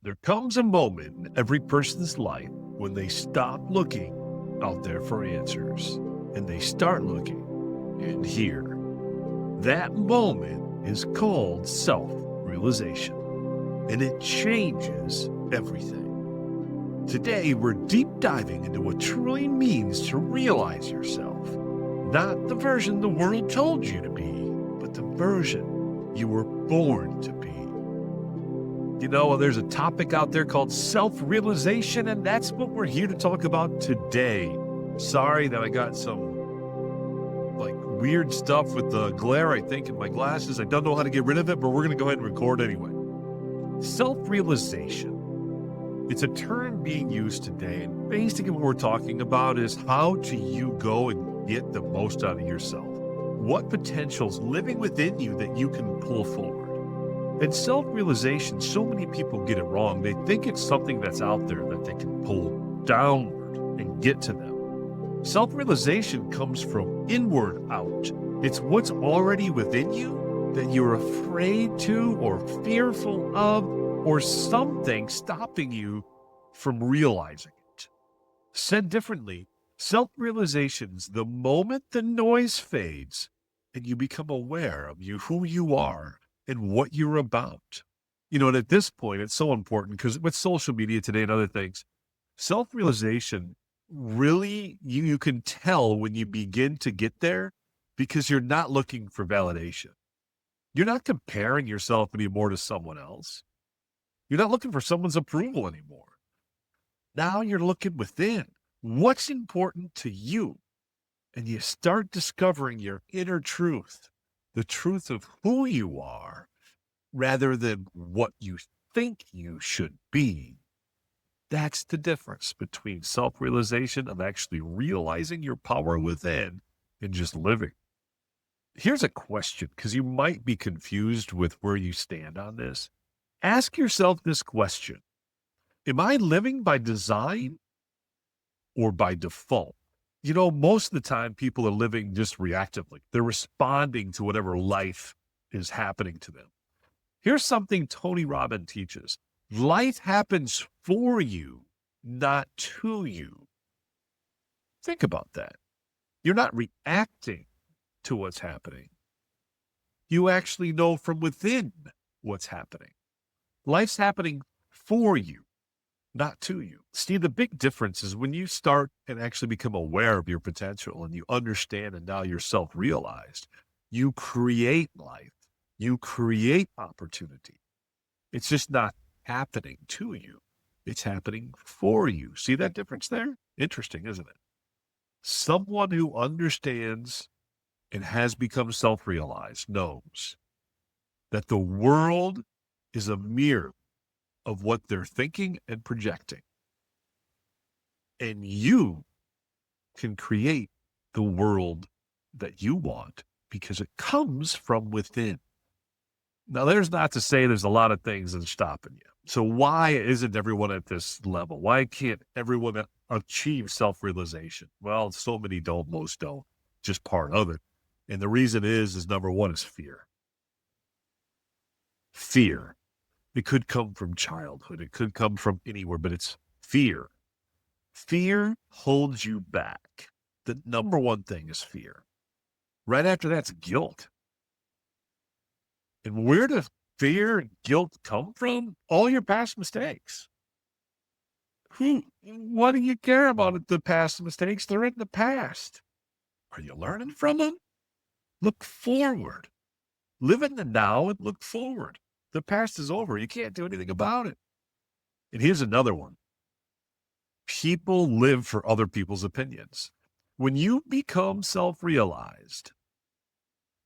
There comes a moment in every person's life when they stop looking out there for answers and they start looking in here. That moment is called self-realization, and it changes everything. Today, we're deep diving into what truly means to realize yourself. Not the version the world told you to be, but the version you were born to be. You know, there's a topic out there called self-realization, and that's what we're here to talk about today. Sorry that I got some weird stuff with the glare, I think, in my glasses. I don't know how to get rid of it, but we're going to go ahead and record anyway. Self-realization. It's a term being used today, and basically what we're talking about is how do you go and get the most out of yourself? What potential's living within you that you can pull forward? And self-realization, so many people get it wrong. They think it's something that's out there that they can pull downward and get to them. Self-realization comes from inward out. It's what's already within you that you're afraid to or fearful of, or something stopping you from realizing it. Said differently, self-realization's the moment the noise fades and you become aware of who you are and what you're about. You know, and at this point, it's so important because with social media today and other things, self-realization really, you can tell when you begin to get there because you're not looking for validation. You're not comparing yourself anymore to someone else. You're not looking for someone's approval anymore. Now you're looking within. What's important to you? And you start discovering your inner truth, the truth of who you are, rather than what you think you should be. That's the difference between self-realization of actually realizing your power within and just living. Here's a question, because you might be confused with where you stand on this. Ask yourself this question. Am I living by design or by default? You know, most of the time people are living just reactively. They're responding to whatever life is happening to them. Here's something Tony Robbins teaches. Life happens for you, not to you. Think about that. You're not reacting to what's happening. You actually know from within what's happening. Life's happening for you, not to you. See, the big difference is when you start and actually become aware of your potential and you understand and now you're self-realized, you create life. You create opportunity. It's just not happening to you. It's happening for you. See that difference there? Interesting, isn't it? Someone who understands and has become self-realized knows that the world is a mirror of what they're thinking and projecting. And you can create the world that you want because it comes from within. Now, there's not to say there's a lot of things that are stopping you. So why isn't everyone at this level? Why can't everyone achieve self-realization? Well, so many don't, most don't, just part of it. And the reason is number one is fear. Fear. It could come from childhood. It could come from anywhere, but it's fear. Fear holds you back. The number one thing is fear. Right after that's guilt. And where does fear and guilt come from? All your past mistakes. What do you care about the past mistakes? They're in the past. Are you learning from them? Look forward. Live in the now and look forward. The past is over. You can't do anything about it. And here's another one. People live for other people's opinions. When you become self-realized,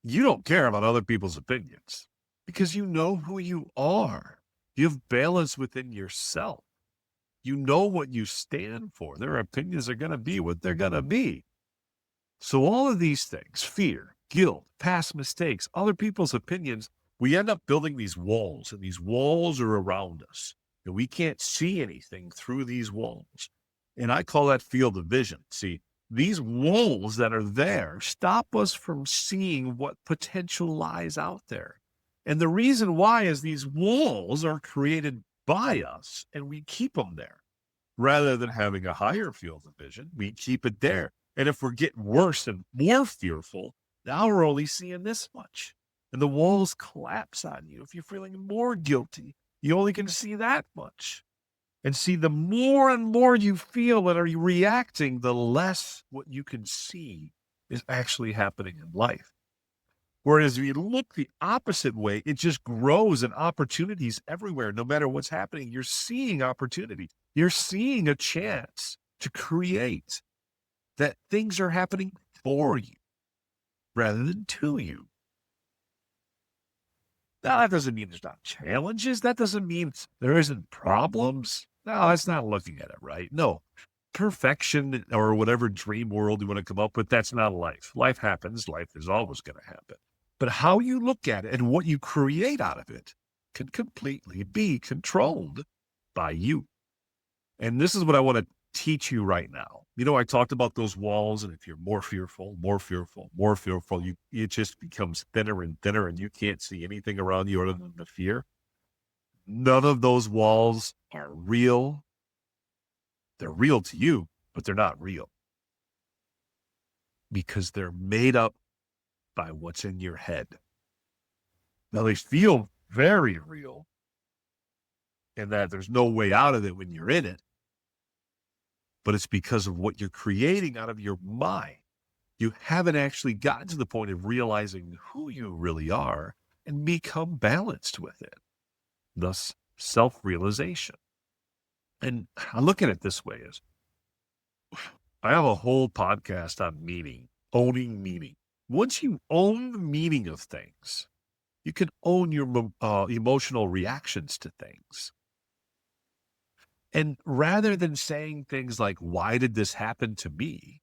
you don't care about other people's opinions because you know who you are. You have balance within yourself. You know what you stand for. Their opinions are going to be what they're going to be. So all of these things, fear, guilt, past mistakes, other people's opinions, we end up building these walls, and these walls are around us, and we can't see anything through these walls. And I call that field of vision. See, these walls that are there stop us from seeing what potential lies out there. And the reason why is these walls are created by us and we keep them there. Rather than having a higher field of vision, we keep it there. And if we're getting worse and more fearful, now we're only seeing this much. And the walls collapse on you. If you're feeling more guilty, you only can see that much. And see, the more and more you feel and are you reacting, the less what you can see is actually happening in life. Whereas if you look the opposite way, it just grows and opportunities everywhere. No matter what's happening, you're seeing opportunity. You're seeing a chance to create, that things are happening for you rather than to you. Now, that doesn't mean there's not challenges. That doesn't mean there isn't problems. No, that's not looking at it right. No, perfection or whatever dream world you want to come up with, that's not life. Life happens. Life is always going to happen. But how you look at it and what you create out of it can completely be controlled by you. And this is what I want to teach you right now. I talked about those walls, and if you're more fearful, it just becomes thinner and thinner, and you can't see anything around you other than the fear. None of those walls are real. They're real to you, but they're not real because they're made up by what's in your head. Now, they feel very real and that there's no way out of it when you're in it, but it's because of what you're creating out of your mind. You haven't actually gotten to the point of realizing who you really are and become balanced with it. Thus, self-realization. And I look at it this way: is I have a whole podcast on meaning, owning meaning. Once you own the meaning of things, you can own your emotional reactions to things. And rather than saying things like, why did this happen to me?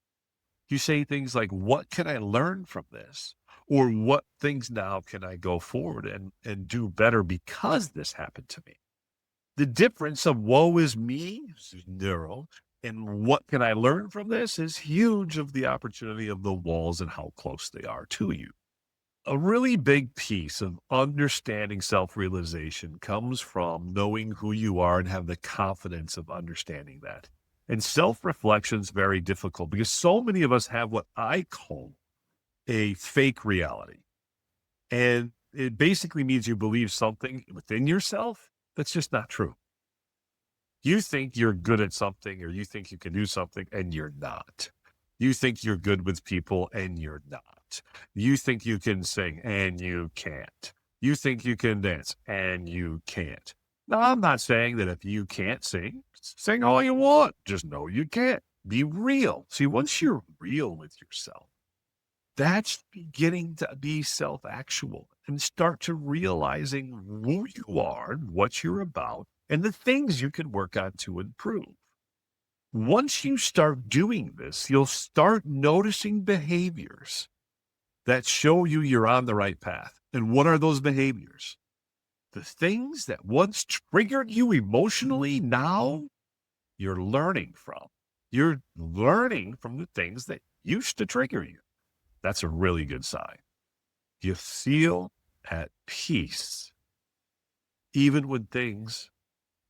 You say things like, what can I learn from this? Or what things now can I go forward and do better because this happened to me? The difference of woe is me, zero, and what can I learn from this is huge of the opportunity of the walls and how close they are to you. A really big piece of understanding self-realization comes from knowing who you are and have the confidence of understanding that. And self-reflection is very difficult because so many of us have what I call a fake reality. And it basically means you believe something within yourself that's just not true. You think you're good at something, or you think you can do something, and you're not. You think you're good with people, and you're not. You think you can sing, and you can't. You think you can dance, and you can't. Now, I'm not saying that if you can't sing all you want. Just know you can't. Be real. See, once you're real with yourself, that's beginning to be self-actual and start to realizing who you are and what you're about and the things you can work on to improve. Once you start doing this, you'll start noticing behaviors that show you you're on the right path. And what are those behaviors? The things that once triggered you emotionally, now you're learning from. You're learning from the things that used to trigger you. That's a really good sign. You feel at peace, even when things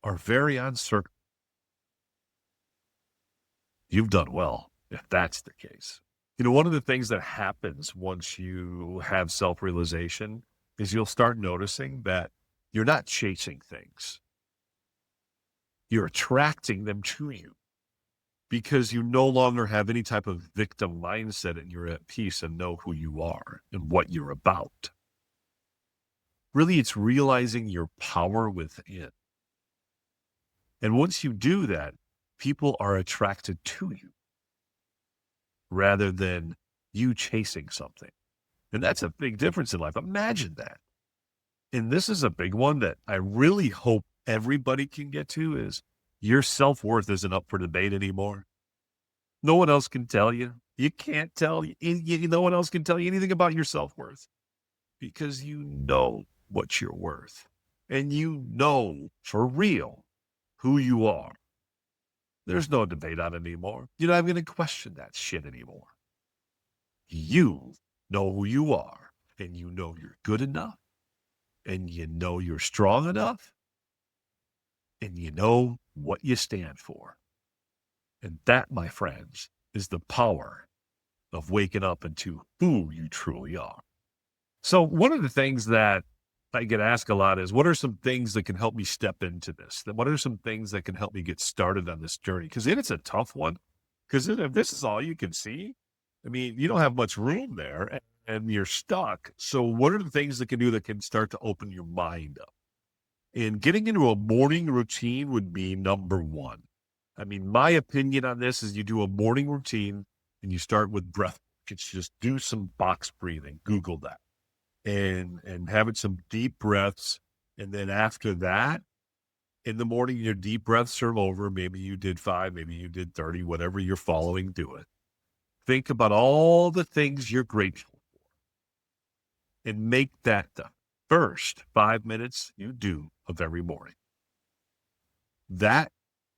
are very uncertain. You've done well if that's the case. One of the things that happens once you have self-realization is you'll start noticing that you're not chasing things. You're attracting them to you because you no longer have any type of victim mindset and you're at peace and know who you are and what you're about. Really, it's realizing your power within. And once you do that, people are attracted to you rather than you chasing something. And that's a big difference in life. Imagine that. And this is a big one that I really hope everybody can get to is your self-worth isn't up for debate anymore. No one else can tell you. You can't tell you. No one else can tell you anything about your self-worth because you know what you're worth and you know for real who you are. There's no debate on it anymore. You're not going to question that shit anymore. You know who you are and you know you're good enough and you know you're strong enough and you know what you stand for. And that, my friends, is the power of waking up into who you truly are. So, one of the things that I get asked a lot is, what are some things that can help me step into this? What are some things that can help me get started on this journey? Because it's a tough one. Because if this is all you can see, I mean, you don't have much room there and you're stuck. So, what are the things that can do that can start to open your mind up? And getting into a morning routine would be number one. I mean, my opinion on this is you do a morning routine and you start with breath. It's just do some box breathing. Google that and having some deep breaths. And then after that, in the morning, your deep breaths are over. Maybe you did 5, maybe you did 30, whatever you're following, do it. Think about all the things you're grateful for and make that the first 5 minutes you do of every morning. That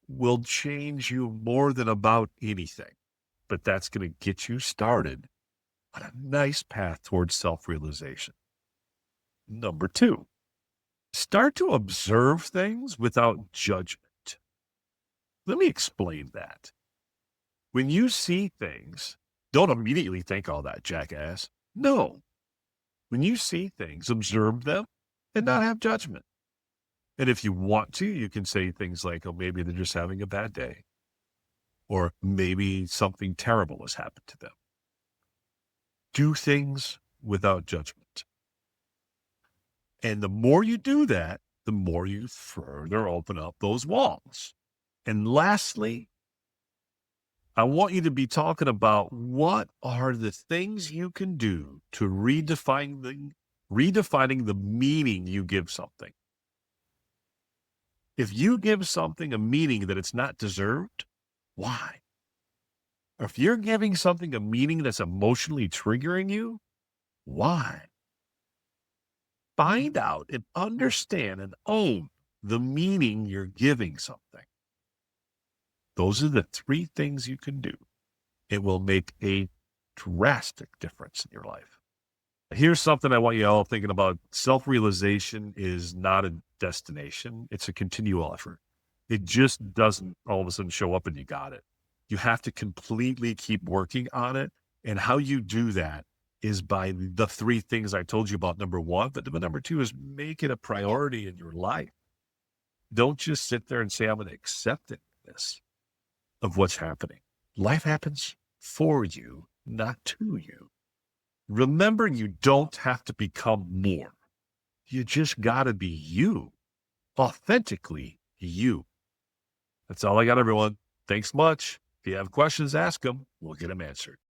will change you more than about anything, but that's going to get you started on a nice path towards self-realization. Number 2, start to observe things without judgment. Let me explain that. When you see things, don't immediately think, "Oh, that jackass." No. When you see things, observe them and not have judgment. And if you want to, you can say things like, "Oh, maybe they're just having a bad day," or maybe something terrible has happened to them. Do things without judgment. And the more you do that, the more you further open up those walls. And lastly, I want you to be talking about what are the things you can do to redefining the meaning you give something. If you give something a meaning that it's not deserved, why? Or if you're giving something a meaning that's emotionally triggering you, why? Find out and understand and own the meaning you're giving something. Those are the 3 things you can do. It will make a drastic difference in your life. Here's something I want you all thinking about. Self-realization is not a destination. It's a continual effort. It just doesn't all of a sudden show up and you got it. You have to completely keep working on it. And how you do that is by the 3 things I told you about, number 1. But number 2 is make it a priority in your life. Don't just sit there and say, "I'm going to accept this of what's happening." Life happens for you, not to you. Remember, you don't have to become more. You just got to be you, authentically you. That's all I got, everyone. Thanks much. If you have questions, ask them. We'll get them answered.